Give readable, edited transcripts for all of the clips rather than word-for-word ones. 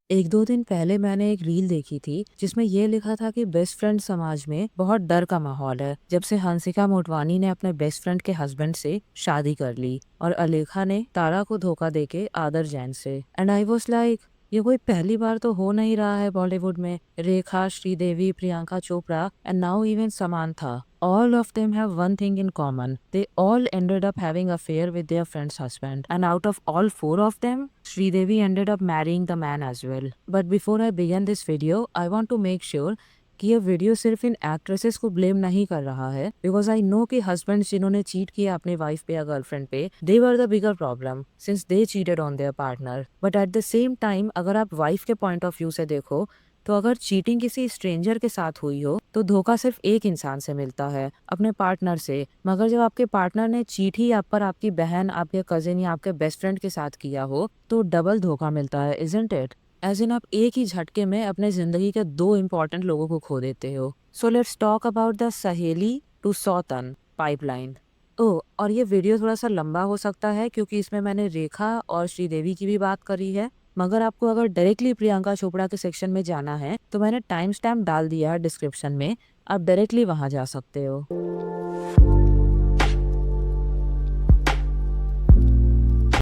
एक दो दिन पहले मैंने एक रील देखी थी जिसमें ये लिखा था कि बेस्ट फ्रेंड समाज में बहुत डर का माहौल है जब से हंसिका मोटवानी ने अपने बेस्ट फ्रेंड के हस्बैंड से शादी कर ली और अलेखा ने तारा को धोखा देके आदर जैन से। एंड आई वाज लाइक, ये कोई पहली बार तो हो नहीं रहा है बॉलीवुड में। Rekha, Sridevi, Priyanka Chopra and now even Samantha, all of them have one thing in common. They all ended up having affair with their friend's husband. And out of all four of them, Sridevi ended up marrying the man as well. But before I begin this video, I want to make sure कि ये video सिर्फ इन actresses को blame नहीं कर रहा है, because I know कि husband जिन्होंने चीट किया अपनी वाइफ पे या गर्लफ्रेंड पे, they were the bigger problem since they cheated on their partner. But at the same time अगर आप वाइफ के पॉइंट ऑफ व्यू से देखो तो अगर चीटिंग किसी स्ट्रेंजर के साथ हुई हो तो धोखा सिर्फ एक इंसान से मिलता है, अपने पार्टनर से। मगर जब आपके पार्टनर ने चीट ही आप पर आपकी बहन, आपके कजिन या आपके बेस्ट फ्रेंड के साथ किया हो तो डबल धोखा मिलता है, इजंट इट? एज इन आप एक ही झटके में अपने जिंदगी के दो इम्पोर्टेंट लोगों को खो देते हो। So let's talk about the सहेली टू सौतन पाइपलाइन। ओह, और ये वीडियो थोड़ा सा लंबा हो सकता है क्योंकि इसमें मैंने रेखा और श्रीदेवी की भी बात करी है। मगर आपको अगर डायरेक्टली प्रियंका चोपड़ा के सेक्शन में जाना है तो मैंने टाइम स्टैम्प डाल दिया है डिस्क्रिप्शन में, आप डायरेक्टली वहां जा सकते हो।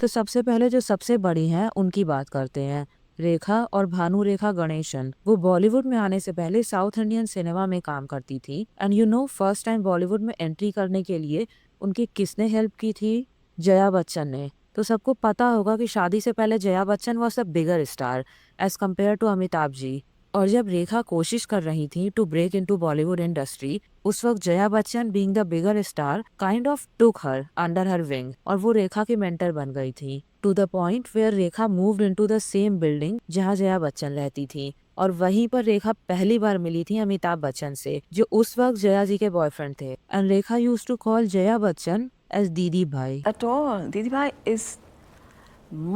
तो सबसे पहले जो सबसे बड़ी हैं उनकी बात करते हैं, रेखा और भानु रेखा गणेशन। वो बॉलीवुड में आने से पहले साउथ इंडियन सिनेमा में काम करती थी। And you know, first time Bollywood में एंट्री करने के लिए उनकी किसने हेल्प की थी? जया बच्चन ने। तो सबको पता होगा कि शादी से पहले Jaya Bachchan was a bigger star as compared to Amitabh ji. और जब रेखा कोशिश कर रही थी to break into Bollywood industry, उस वक्त Jaya Bachchan being the bigger star kind of took her under her wing और वो रेखा की मेंटर बन गई थी, to the point where Rekha moved into the same building जहां जया बच्चन रहती थी। और वहीं पर रेखा पहली बार मिली थी अमिताभ बच्चन से, जो उस वक्त जया जी के बॉयफ्रेंड थे। And Rekha used to call Jaya Bachchan as didi bhai. At all. Didi Bhai is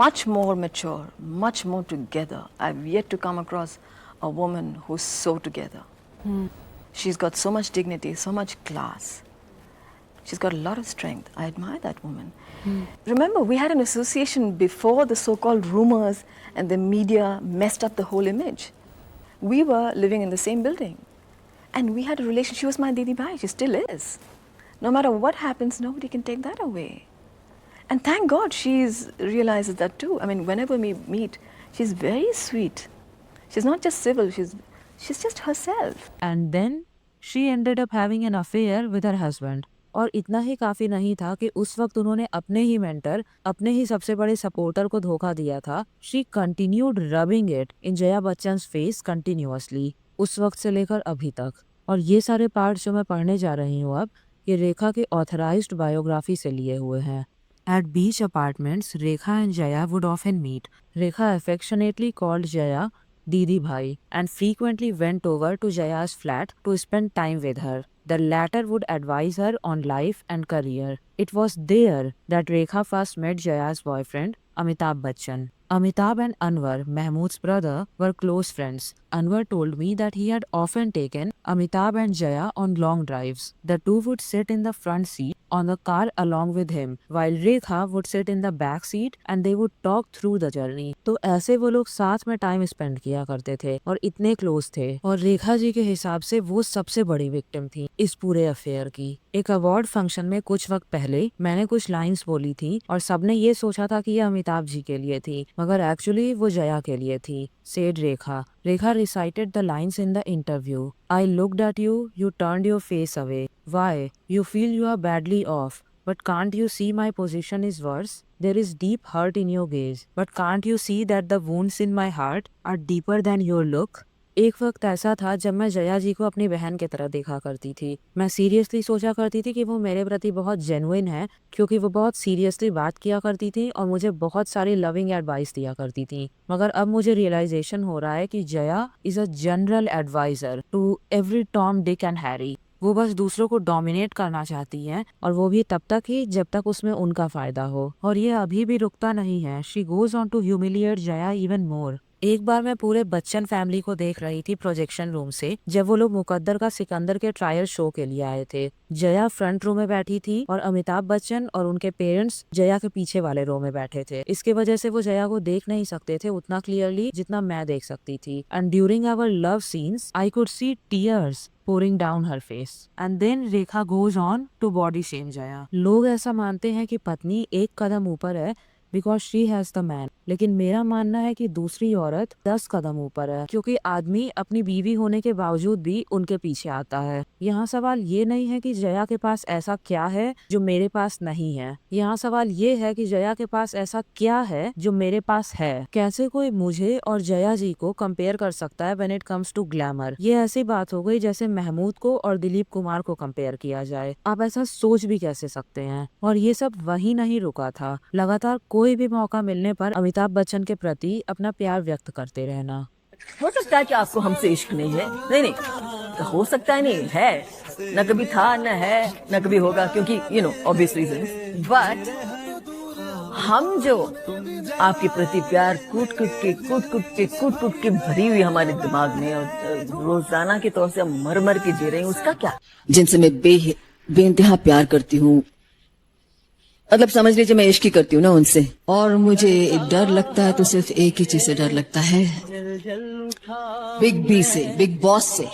much more mature, much more together. I've yet to come across a woman who's so together. She's got so much dignity, so much class. She's got a lot of strength. I admire that woman. Remember, we had an association before the so-called rumors and the media messed up the whole image. We were living in the same building. And we had a relation. She was my Didi Bhai. She still is. No matter what happens, nobody can take that away. And thank God she's realizes that too. I mean, whenever we meet, she's very sweet. She's not just civil, she's just herself. And then she ended up having an affair with her husband. और इतना ही काफी नहीं था कि उस वक्त उन्होंने अपने ही मेंटर, अपने ही सबसे बड़े सपोर्टर को धोखा दिया था। She continued rubbing it in Jaya Bachchan face continuously, उस वक्त से लेकर अभी तक। और ये सारे पार्ट जो मैं पढ़ने जा रही हूँ अब, ये रेखा के ऑथराइज्ड बायोग्राफी से लिए हुए हैं। At beach apartments, Rekha and Jaya would often meet. Rekha affectionately called Jaya Didi Bhai and frequently went over to Jaya's flat to spend time with her. The latter would advise her on life and career. It was there that Rekha first met Jaya's boyfriend, Amitabh Bachchan. Amitabh and Anwar, Mahmood's brother, were close friends. Anwar told me that he had often taken Amitabh and Jaya on long drives. The two would sit in the front seat on the car along with him, while Rekha would sit in the back seat and they would talk through the journey. तो ऐसे वो लोग साथ में time spend किया करते थे और इतने क्लोज थे। और रेखा जी के हिसाब से वो सबसे बड़ी विक्टिम थी इस पूरे अफेयर की। एक अवार्ड फंक्शन में कुछ वक्त पहले मैंने कुछ लाइंस बोली थी और सबने ये सोचा था कि ये अमिताभ जी के लिए थी, मगर एक्चुअली वो जया के लिए थी, said Rekha. Rekha recited the lines in the interview. I looked at you, you turned your face away. Why? You feel you are badly off. But can't you see my position is worse? There is deep hurt in your gaze. But can't you see that the wounds in my heart are deeper than your look? एक वक्त ऐसा था जब मैं जया जी को अपनी बहन की तरह देखा करती थी। मैं सीरियसली सोचा करती थी कि वो मेरे प्रति बहुत जेन्युइन है, क्योंकि वो बहुत सीरियसली बात किया करती थी और मुझे बहुत सारी लविंग एडवाइस दिया करती थी। मगर अब मुझे रियलाइजेशन हो रहा है कि Jaya is a general adviser to every Tom, Dick and Harry. वो बस दूसरों को डोमिनेट करना चाहती हैं और वो भी तब तक ही जब तक उसमें उनका फायदा हो। और ये अभी भी रुकता नहीं है। She goes on to humiliate Jaya even more. एक बार मैं पूरे बच्चन फैमिली को देख रही थी प्रोजेक्शन रूम से, जब वो लोग मुकद्दर का सिकंदर के ट्रायल शो के लिए आए थे। जया फ्रंट रो में बैठी थी और अमिताभ बच्चन और उनके पेरेंट्स जया के पीछे वाले रो में बैठे थे। इसके वजह से वो जया को देख नहीं सकते थे उतना क्लियरली जितना मैं देख सकती थी। And during our love scenes I could see tears pouring down her face. And then Rekha goes on to body shame Jaya. लोग ऐसा मानते हैं कि पत्नी एक कदम ऊपर है because she has the man, लेकिन मेरा मानना है कि दूसरी औरत 10 कदम ऊपर है, क्योंकि आदमी अपनी बीवी होने के बावजूद भी उनके पीछे आता है। यहाँ सवाल ये नहीं है कि जया के पास ऐसा क्या है जो मेरे पास नहीं है, यहाँ सवाल ये है कि जया के पास ऐसा क्या है जो मेरे पास है। कैसे कोई मुझे और जया जी को कंपेयर कर सकता है when it comes to glamour. ये ऐसी बात हो गई जैसे महमूद को और दिलीप कुमार को कंपेयर किया जाए। आप ऐसा सोच भी कैसे सकते हैं। और ये सब वही नहीं रुका था, लगातार कोई भी मौका मिलने पर अमिताभ बच्चन के प्रति अपना प्यार व्यक्त करते रहना। हो सकता है कि आपको हमसे इश्क नहीं है, नहीं नहीं तो हो सकता है नहीं है, न कभी था न है न कभी होगा, क्योंकि ऑब्वियस रीजन। बट हम जो आपके प्रति प्यार कूट कूट के भरी हुई हमारे दिमाग में और रोजाना के तौर से हम मर मर के जी रहे हैं, उसका क्या? जिनसे मैं बेइंतहा प्यार करती हूँ, मतलब समझ लीजिए मैं इश्क ही करती हूँ ना उनसे, और मुझे डर लगता है तो सिर्फ एक ही चीज से डर लगता है, बिग बी से, बिग बॉस से।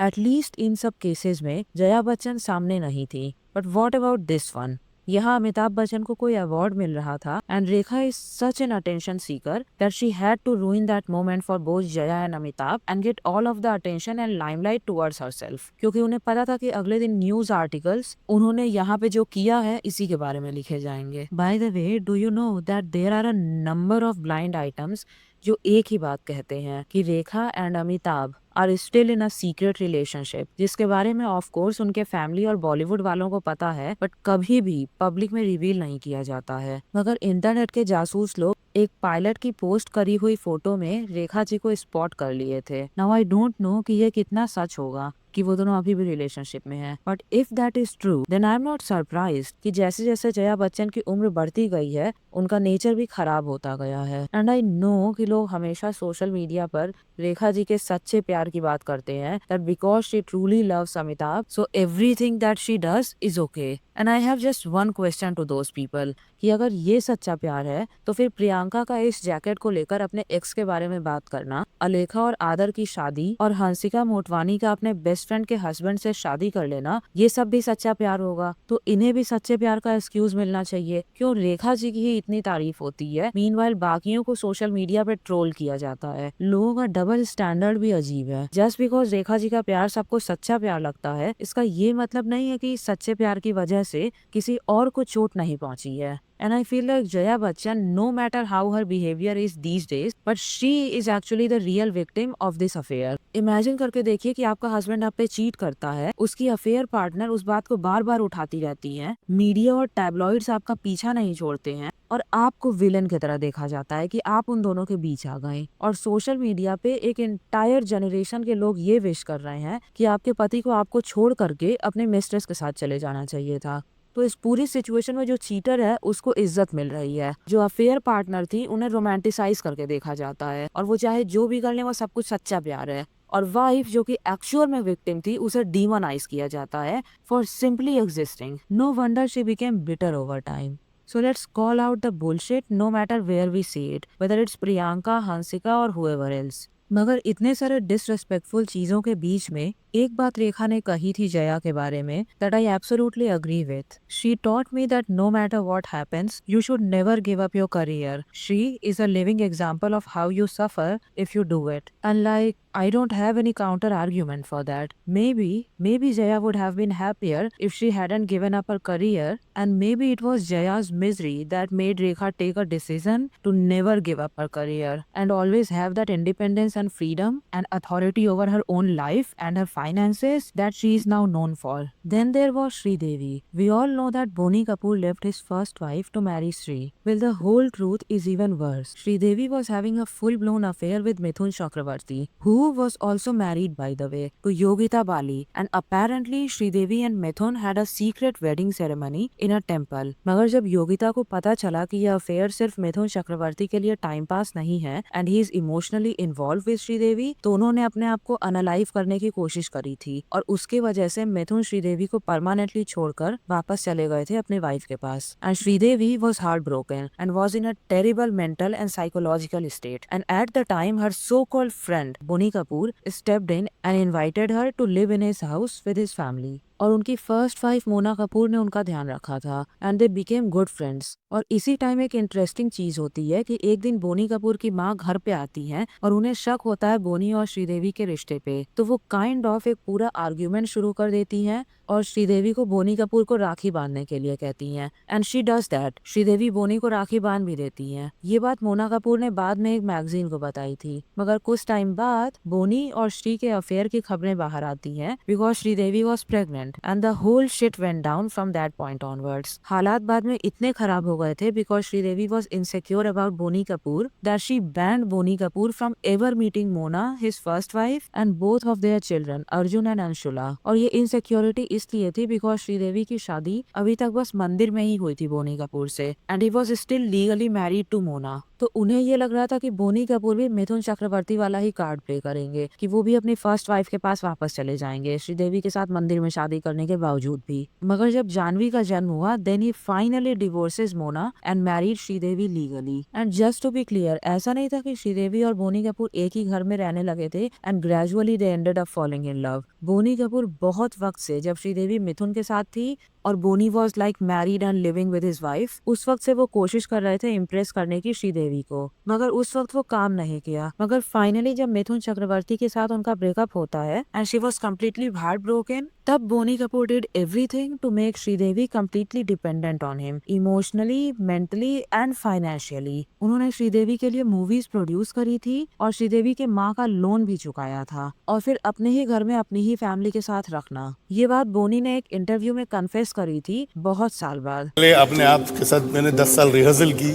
एटलीस्ट इन सब केसेस में जया बच्चन सामने नहीं थी। But what about this one? यहाँ अमिताभ बच्चन को कोई अवार्ड मिल रहा था and Rekha is such an attention seeker that she had to ruin that moment for both Jaya and Amitabh and get all of the attention and limelight towards herself, क्योंकि उन्हें पता था कि अगले दिन न्यूज आर्टिकल्स उन्होंने यहाँ पे जो किया है इसी के बारे में लिखे जाएंगे। By the way, do you know that there are a number of blind items जो एक ही बात कहते हैं कि Rekha and Amitabh are still in a secret relationship, जिसके बारे में ऑफ कोर्स उनके फैमिली और बॉलीवुड वालों को पता है, बट कभी भी पब्लिक में रिवील नहीं किया जाता है। मगर इंटरनेट के जासूस लोग एक पायलट की पोस्ट करी हुई फोटो में रेखा जी को स्पॉट कर लिए थे। नाउ आई डोंट नो कि ये कितना सच होगा कि वो दोनों अभी भी रिलेशनशिप में हैं, but if that is true then I am not surprised कि जैसे जैसे जया बच्चन की उम्र बढ़ती गई है उनका नेचर भी खराब होता गया है। एंड आई नो कि लोग हमेशा सोशल मीडिया पर रेखा जी के सच्चे प्यार की बात करते हैं, that because she truly loves Amitabh so everything that she does is okay. And I have just one question to those people कि अगर ये सच्चा प्यार है तो फिर प्रियंका का इस जैकेट को लेकर अपने एक्स के बारे में बात करना, अलेखा और आदर की शादी और हंसिका मोटवानी का अपने बेस्ट फ्रेंड के हस्बैंड से शादी कर लेना, ये सब भी सच्चा प्यार होगा? तो इन्हें भी सच्चे प्यार का एक्सक्यूज मिलना चाहिए। क्यों रेखा जी की ही इतनी तारीफ होती है, मीनवाइल बाकियों को सोशल मीडिया पे ट्रोल किया जाता है। लोगों का डबल स्टैंडर्ड भी अजीब है। जस्ट बिकॉज रेखा जी का प्यार सबको सच्चा प्यार लगता है, इसका ये मतलब नहीं है कि सच्चे प्यार की वजह से किसी और को चोट नहीं पहुंची है। And I feel like Jaya Bachchan, no matter how her behavior is these days, but she is actually the real victim of this affair. Imagine करके देखिए कि आपका हस्बैंड आप पे चीट करता है, उसकी अफेयर पार्टनर उस बात को बार बार उठाती रहती है, मीडिया और टैबलॉइड्स आपका पीछा नहीं छोड़ते हैं और आपको विलन की तरह देखा जाता है कि आप उन दोनों के बीच आ गए। और सोशल मीडिया पे एक एंटायर जनरेशन के लोग ये विश कर रहे हैं कि आपके पति को आपको छोड़ करके अपने मिस्ट्रेस के साथ चले जाना चाहिए था। तो इस पूरी सिचुएशन में जो चीटर है उसको इज्जत मिल रही है, जो अफेयर पार्टनर थी उन्हें रोमांटिसाइज करके देखा जाता है, और वो चाहे जो भी कर ले वो सब कुछ सच्चा प्यार है। और वाइफ जो कि एक्चुअल में विक्टिम थी उसे डीमोनाइज किया जाता है for simply existing. No wonder she became bitter over time. So let's call out the bullshit no matter where we see it, whether it's Priyanka, Hansika और whoever else। मगर इतने सारे डिसरेस्पेक्टफुल चीजों के बीच में एक बात रेखा ने कही थी जया के बारे में that I absolutely agree with. She taught me that no matter what happens, you should never give up your career. She is a living example of how you suffer if you do it. And like, I don't have any counter argument for that. Maybe Jaya would have been happier if she hadn't given up her career, and maybe it was Jaya's misery that made Rekha take a decision to never give up her career and always have that independence and freedom and authority over her own life and her finances that she is now known for. Then there was Sridevi. We all know that Bonnie Kapoor left his first wife to marry Sri. Well, the whole truth is even worse. Sridevi was having a full-blown affair with Mithun Chakravarti, who was also married, by the way, to Yogita Bali. And apparently Sridevi and Mithun had a secret wedding ceremony in a temple. मगर जब योगिता को पता चला कि यह affair सिर्फ मिथुन चक्रवर्ती के लिए टाइम पास नहीं है and he is emotionally involve with Sridevi, तो उन्होंने अपने आप को अनलाइव करने की कोशिश करी थी और उसकी वजह से मिथुन श्रीदेवी को परमानेंटली छोड़कर वापस चले गए थे अपने वाइफ के पास. And Sridevi was heart broken and was in a terrible mental and psychological state. And at the time her so called friend Boney Kapoor stepped in and invited her to live in his house with his family. और उनकी first wife Mona Kapoor ने उनका ध्यान रखा था and they became good friends. और इसी time एक इंटरेस्टिंग चीज होती है कि एक दिन बोनी कपूर की माँ घर पे आती हैं और उन्हें शक होता है बोनी और श्रीदेवी के रिश्ते पे, तो वो काइंड ऑफ एक पूरा आर्ग्यूमेंट शुरू कर देती हैं और श्रीदेवी को बोनी कपूर को राखी बांधने के लिए कहती हैं. And she does that. Sridevi Boney को राखी बांध भी देती हैं. ये बात मोना कपूर ने बाद में एक मैगजीन को बताई थी. मगर कुछ टाइम बाद बोनी और श्री के अफेयर की खबरें बाहर आती हैं because Sridevi was pregnant and the whole shit went down from that point onwards. हालात बाद में इतने खराब हो गए थे because Sridevi was insecure about Boney Kapoor that she banned Boney Kapoor from ever meeting Mona, his first wife, and both of their children Arjun and Anshula. और ये इनसिक्योरिटी इसलिए थी बिकॉज श्रीदेवी की शादी अभी तक बस मंदिर में ही हुई थी बोनी कपूर से and he was still legally married to Mona. तो उन्हें ये लग रहा था कि बोनी कपूर भी मिथुन चक्रवर्ती वाला ही कार्ड प्ले करेंगे कि वो भी अपनी फर्स्ट वाइफ के पास वापस चले जाएंगे श्रीदेवी के साथ मंदिर में शादी करने के बावजूद भी. मगर जब जानवी का जन्म हुआ then he finally divorces Mona and married Sridevi legally. And just to be clear, ऐसा नहीं था कि श्रीदेवी और बोनी कपूर एक ही घर में रहने लगे थे and gradually they ended up falling in love. Boney Kapoor बहुत वक्त से, जब श्रीदेवी मिथुन के साथ थी और Boney was like married and living with his wife, उस वक्त से वो कोशिश कर रहे थे इम्प्रेस करने की श्रीदेवी को, मगर उस वक्त वो काम नहीं किया. मगर फाइनली जब मिथुन चक्रवर्ती के साथ उनका ब्रेकअप होता है and she was completely heart broken, तब Boney Kapoor did everything to make Sridevi completely dependent on him emotionally, mentally and financially. उन्होंने श्रीदेवी के लिए मूवीज प्रोड्यूस करी थी और श्रीदेवी के माँ का लोन भी चुकाया था और फिर अपने ही घर में अपनी ही फैमिली के साथ रखना. ये बात बोनी ने एक इंटरव्यू में कन्फेस करी थी बहुत साल बाद. अपने आप के साथ मैंने 10 साल रिहर्सल की.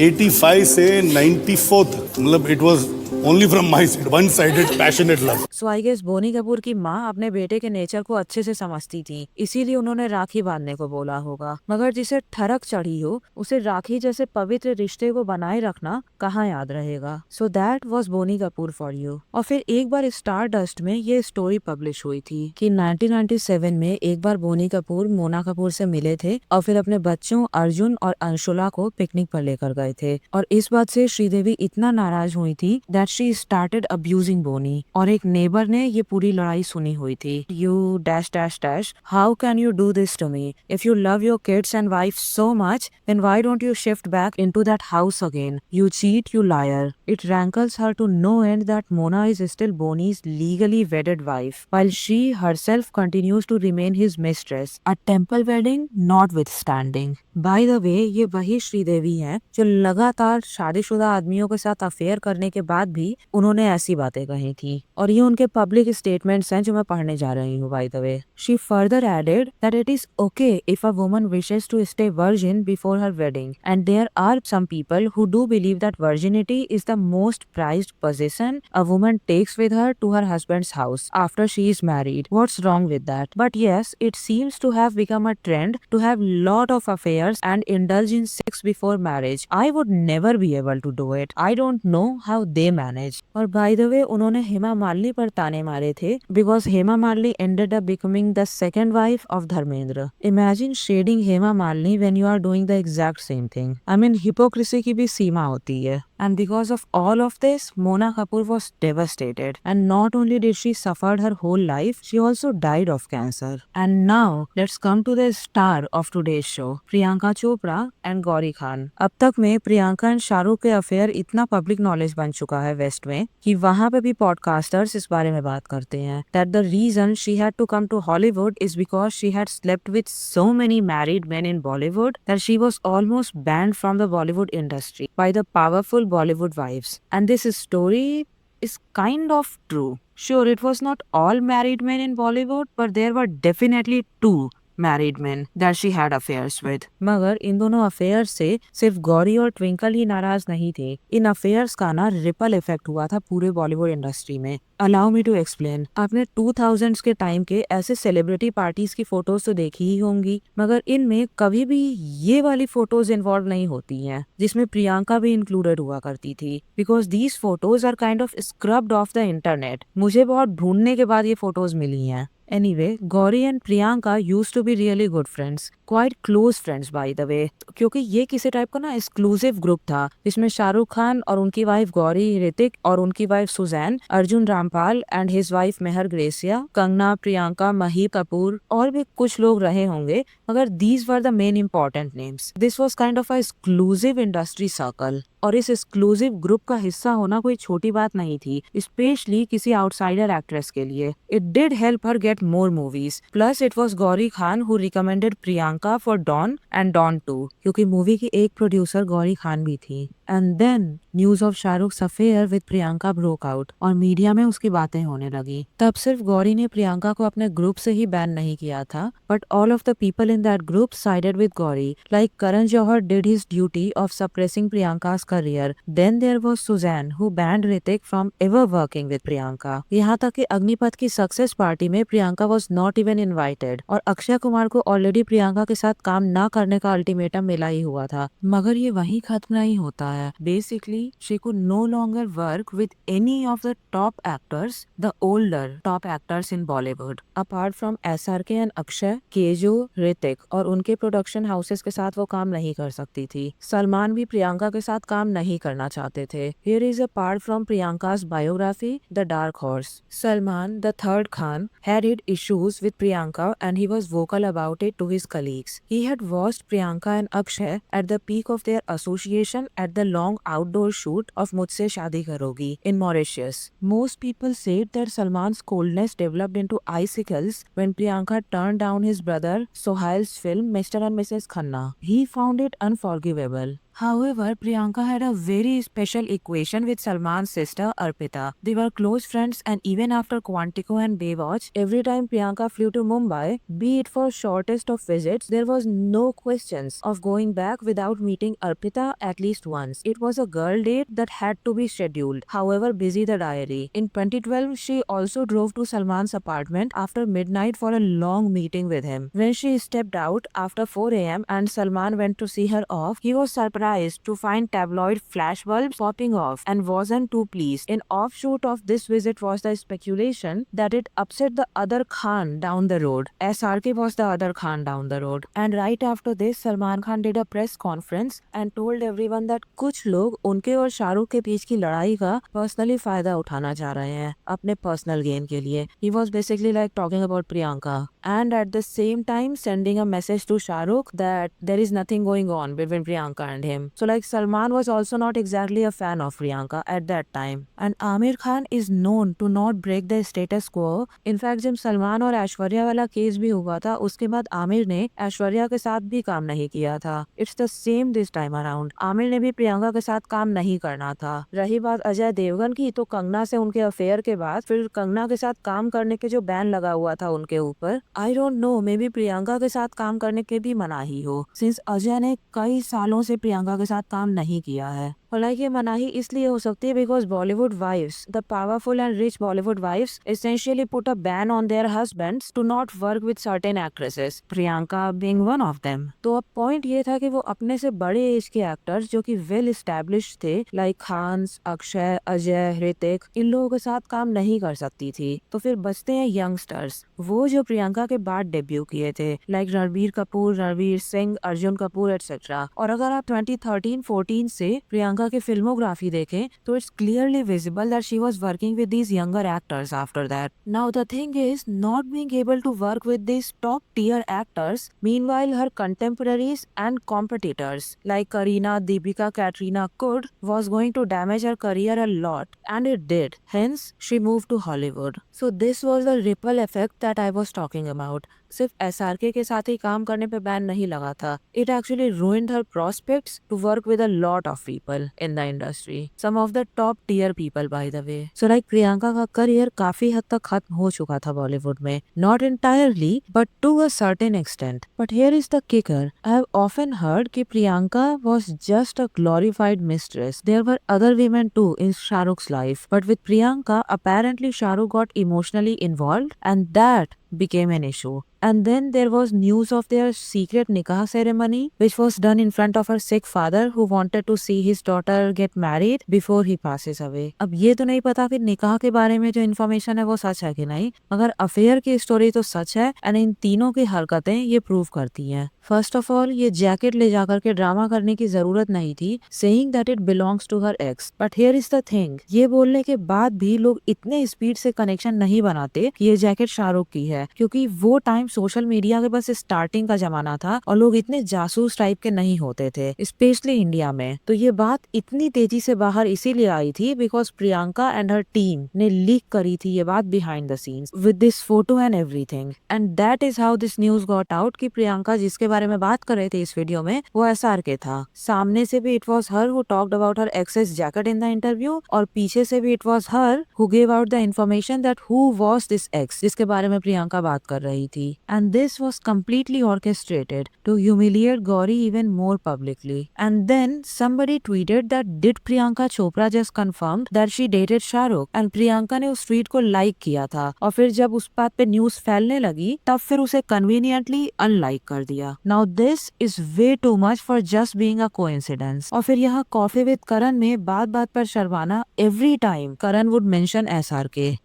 85 से 94 तक, मतलब it was only from my side, one sided passionate love. So I guess Boney Kapoor की माँ अपने बेटे के नेचर को अच्छे से समझती थी, इसीलिए उन्होंने राखी बांधने को बोला होगा. मगर जिसे ठरक चढ़ी हो उसे राखी जैसे पवित्र रिश्ते को बनाए रखना कहाँ याद रहेगा. So that was Boney Kapoor for you. और फिर एक बार स्टार डस्ट में ये स्टोरी पब्लिश हुई थी कि 1997 में एक बार बोनी कपूर मोना कपूर से मिले थे और फिर अपने बच्चों अर्जुन और अंशुला को पिकनिक पर लेकर गए थे. और इस बात से श्रीदेवी इतना नाराज हुई थी दैट शी स्टार्टेड अब्यूजिंग बोनी. और एक नेबर ने ये पूरी लड़ाई सुनी हुई थी. You dash dash dash, how can you do this to me? If you love your kids and wife so much then why don't you shift back into that house again? You cheat, you liar. It rankles her to no end that Mona is still Bonnie's legally wedded wife, while she herself continues to remain his mistress. A temple wedding notwithstanding. By the way, ये वही श्रीदेवी हैं जो लगातार शादीशुदा आदमियों के साथ affair करने के बाद भी उन्होंने ऐसी बातें कही थी. और ये उनके पब्लिक स्टेटमेंट्स हैं जो मैं पढ़ने जा रही हूँ. By the way, she further added that it is okay if a woman wishes to stay virgin before her wedding, and there are some people who do believe that virginity is the most prized possession a woman takes with her to her husband's house after she is married. What's wrong with that? But yes, it seems to have become a trend to have lot of affairs and indulge in sex before marriage. I would never be able to do it. I don't know how they manage. और by the way, उन्होंने हेमा मालिनी पर ताने मारे थे because Hema Malini ended up becoming the second wife of Dharmendra. Imagine shading Hema Malini when you are doing the exact same thing. I mean, hypocrisy की भी सीमा होती है. And because of all of this, Mona Kapoor was devastated. And not only did she suffer her whole life, she also died of cancer. And now, let's come to the star of today's show, Priyanka Chopra and Gauri Khan. अब तक में Priyanka and Shahrukh के affair इतना public knowledge बन चुका है waste में कि वहाँ पे भी पॉडकास्टर्स इस बारे में बात करते हैं. That the reason she had to come to Hollywood is because she had slept with so many married men in Bollywood that she was almost banned from the Bollywood industry by the powerful Bollywood wives. And this story is kind of true. Sure, it was not all married men in Bollywood, but there were definitely two married men that she had affairs with. मगर इन दोनों affairs से सिर्फ गौरी और twinkle ही नाराज नहीं थे. इन affairs का ना रिपल इफेक्ट हुआ था पूरे बॉलीवुड इंडस्ट्री में. Allow me to explain. आपने 2000s के टाइम के ऐसे सेलिब्रिटी पार्टीज की फोटोज तो देखी ही होंगी, मगर इनमें कभी भी ये वाली फोटोज इन्वॉल्व नहीं होती हैं जिसमें प्रियंका भी इंक्लूडेड हुआ करती थी. Because these photos are kind of scrubbed off the internet. मुझे बहुत ढूंढने के बाद ये फोटोज मिली हैं. Anyway, Gauri and Priyanka used to be really good friends, quite close friends by the way. क्योंकि ये किसी टाइप का ना एक्सक्लूसिव ग्रुप था जिसमें शाहरुख खान और उनकी वाइफ गौरी, ऋतिक और उनकी wife Sussanne, Arjun Rampal and his wife Mehr ग्रेसिया, कंगना, प्रियंका, मही कपूर और भी कुछ लोग रहे होंगे, मगर these were the main important names. This was kind of a exclusive industry circle. और इस एक्सक्लूसिव ग्रुप का हिस्सा होना कोई छोटी बात नहीं थी, स्पेशली किसी आउटसाइडर एक्ट्रेस के लिए. It did help her get more movies. Plus it was Gauri Khan who recommended Priyanka for Don and Don 2, क्योंकि मूवी की एक प्रोड्यूसर गौरी खान भी थी. And then news of Shahrukh affair with Priyanka broke out और मीडिया में उसकी बातें होने लगी. तब सिर्फ गौरी ने प्रियंका को अपने ग्रुप से ही बैन नहीं किया था, but all of the people in that group sided with Gauri. Like Karan Johar did his duty of suppressing Priyanka's career. Then there was Suzanne who banned Hrithik from ever working with Priyanka. यहाँ तक कि अग्निपथ की success party में Priyanka was not even invited और अक्षय कुमार को already Priyanka के साथ काम ना करने का अल्टीमेटम मिला ही हुआ था. मगर ये वहीं खत्म नहीं होता है. Basically, she could no longer work with any of the top actors, the older top actors in Bollywood. Apart from SRK and Akshay, KJo, Hrithik और उनके प्रोडक्शन हाउसेस के साथ वो काम नहीं कर सकती थी. सलमान भी प्रियंका के साथ काम नहीं करना चाहते थे. Here is a part from Priyanka's biography, The Dark Horse. Salman, the third Khan, had issues with Priyanka and he was vocal about it to his colleagues. He had watched Priyanka and Akshay at the peak of their association at the long outdoor shoot of Mujhse Shaadi Karogi in Mauritius. Most people said that Salman's coldness developed into icicles when Priyanka turned down his brother Sohail's film Mr. and Mrs. Khanna. He found it unforgivable. However, Priyanka had a very special equation with Salman's sister Arpita. They were close friends and even after Quantico and Baywatch, every time Priyanka flew to Mumbai, be it for shortest of visits, there was no questions of going back without meeting Arpita at least once. It was a girl date that had to be scheduled, however busy the diary. In 2012, she also drove to Salman's apartment after midnight for a long meeting with him. When she stepped out after 4 a.m. and Salman went to see her off, he was surprised to find tabloid flashbulbs popping off and wasn't too pleased. An offshoot of this visit was the speculation that it upset the other Khan down the road. SRK was the other Khan down the road. And right after this, Salman Khan did a press conference and told everyone that कुछ लोग उनके और शाहरुख के बीच की लड़ाई का personally फायदा उठाना चाह रहे हैं अपने पर्सनल गेन के लिए. He was basically like talking about Priyanka and at the same time sending a message to Shahrukh that there is nothing going on between Priyanka and him. So like Salman was also not exactly a fan of Priyanka at that time. And Aamir Khan is known to not break the status quo. In fact, जब सलमान और ऐश्वर्या वाला case भी हुआ था उसके बाद आमिर ने ऐश्वर्या के साथ भी काम नहीं किया था. It's the same this time around. Aamir ने भी प्रियंका के साथ काम नहीं करना था. रही बात अजय देवगन की, तो कंगना से उनके अफेयर के बाद फिर कंगना के साथ काम करने के जो बैन लगा हुआ था उनके ऊपर, I don't know, may be Priyanka के साथ काम करने के भी मनाही हो, सिंस अजय ने कई सालों से प्रियंका के साथ काम नहीं किया है. हालांकि ये मनाही इसलिए हो सकती है because Bollywood wives, the powerful and rich Bollywood wives essentially put a ban on their husbands to not work with certain actresses, Priyanka being one of them. तो अब पॉइंट ये था कि वो अपने से बड़े एज के एक्टर्स जो कि वेल एस्टैब्लिश्ड थे लाइक खान्स, अक्षय, अजय, ऋतिक, इन लोगों के साथ काम नहीं कर सकती थी. तो फिर बचते हैं यंगस्टर्स, वो जो प्रियंका के बाद डेब्यू किए थे लाइक रणबीर कपूर, रणवीर सिंह, अर्जुन कपूर एटसेट्रा. और अगर आप 2013-14 से प्रियंका की फिल्मोग्राफी देखें तो it's clearly visible that she was working with these younger actors after that. Now the thing is not being able to work with these top tier actors, meanwhile her contemporaries and competitors like Kareena, Deepika, Katrina could was going to damage her career a lot, and it did. Hence, she moved to Hollywood. So this was the ripple effect that I was talking about. सिर्फ SRK के साथ ही काम करने पे ban नहीं लगा था. It actually ruined her prospects to work with a lot of people in the industry. Some of the top tier people by the way. So like Priyanka का करियर काफी हद तक खत्म हो चुका था बॉलीवुड में. Not entirely, but to a certain extent. But here is the kicker. I have often heard कि Priyanka was just a glorified mistress. There were other women too in Shahrukh's life. But with Priyanka, apparently Shahrukh got emotionally involved and that became an issue. And then there was news of their secret nikah ceremony which was done in front of her sick father who wanted to see his daughter get married before he passes away. अब ये तो नहीं पता फिर निकाह के बारे में जो इन्फॉर्मेशन है वो सच है कि नहीं, मगर अफेयर की स्टोरी तो सच है एंड इन तीनों की हरकतें ये प्रूव करती हैं. फर्स्ट ऑफ ऑल ये जैकेट ले जाकर के ड्रामा करने की जरूरत नहीं थी saying that it belongs to her ex. But here is the thing, ये बोलने के बाद भी लोग इतने स्पीड से कनेक्शन नहीं बनाते कि ये जैकेट शाहरुख की है, क्योंकि वो टाइम सोशल मीडिया के बस स्टार्टिंग का जमाना था और लोग इतने जासूस टाइप के नहीं होते थे, स्पेशली इंडिया में. तो ये बात इतनी तेजी से बाहर इसीलिए आई थी because Priyanka and her team ने लीक करी थी ये बात behind the scenes with this photo and everything. And that is how this news got out कि प्रियंका जिसके बारे में बात कर रहे थे इस वीडियो में वो SRK था. सामने से भी it was her who talked about her ex's jacket in the interview और पीछे से भी it was her who gave out the information that who was this ex जिसके बारे में प्रियंका बात कर रही थी. And this was completely orchestrated to humiliate Gauri even more publicly. And then somebody tweeted that did Priyanka Chopra just confirmed that she dated Shahrukh and Priyanka ने उस tweet को like किया था और फिर जब उस बात पे न्यूज फैलने लगी तब फिर उसे conveniently unlike कर दिया. Now this is way too much for just being a coincidence. और फिर यहाँ कॉफी विद करण में बात पर शर्माना every time Karan would mention SRK.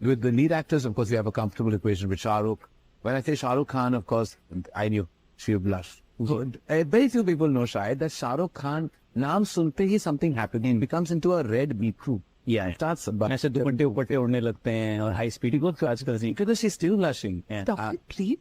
With the lead actors, of course, we have a comfortable equation with Shah Rukh. When I say Shah Rukh Khan, of course, I knew she would blush. So, very few people know, Shahid, that Shah Rukh Khan, naam sunte he something happening, becomes into a red beetroot. Yeah, starts ऐसे दुपट्टे उपट्टे उड़ने लगते हैं और high speed को आजकल नहीं, because she's still blushing. Please.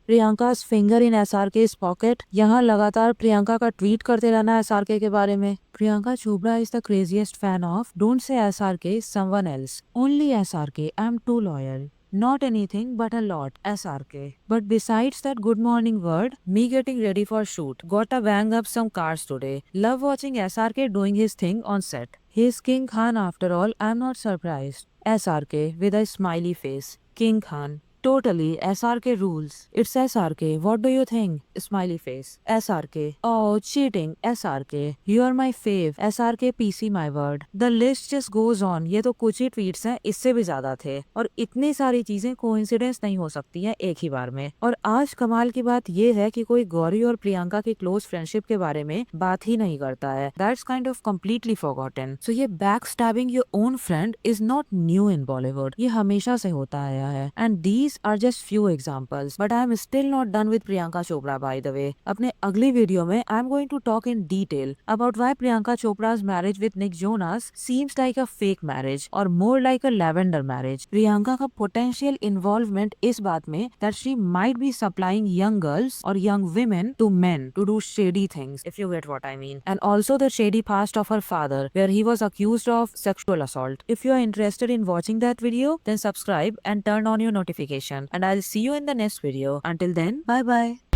Priyanka's finger in SRK's pocket. यहाँ लगातार प्रियंका का ट्वीट करते रहना SRK के बारे में. Priyanka Chopra is the craziest fan of. Don't say SRK, someone else. Only SRK. I'm too loyal. Not anything but a lot SRK. But besides that good morning word, me getting ready for shoot. Gotta bang up some cars today. Love watching SRK doing his thing on set. He's King Khan after all. I'm not surprised. SRK with a smiley face. King Khan. Totally, SRK rules. It's SRK. What do you think? Smiley face. SRK. Oh, cheating. SRK. You're my fave. SRK PC my word. The list just goes on. ये तो कुछ ही tweets हैं, इससे भी ज्यादा थे. और इतनी सारी चीजें कोइंसिडेंस नहीं हो सकती हैं एक ही बार में. और आज कमाल की बात ये है कि कोई गौरी और प्रियंका की क्लोज फ्रेंडशिप के बारे में बात ही नहीं करता है. That's kind of completely forgotten. So ये backstabbing your own friend is not new in Bollywood. ये हमेशा से होता आया है. And these are just few examples, but I am still not done with Priyanka Chopra by the way. अपने अगली video में I am going to talk in detail about why Priyanka Chopra's marriage with Nick Jonas seems like a fake marriage or more like a lavender marriage. Priyanka का potential involvement इस बात में that she might be supplying young girls or young women to men to do shady things, if you get what I mean. And also the shady past of her father where he was accused of sexual assault. If you are interested in watching that video, then subscribe and turn on your notification. And I'll see you in the next video. Until then, bye bye.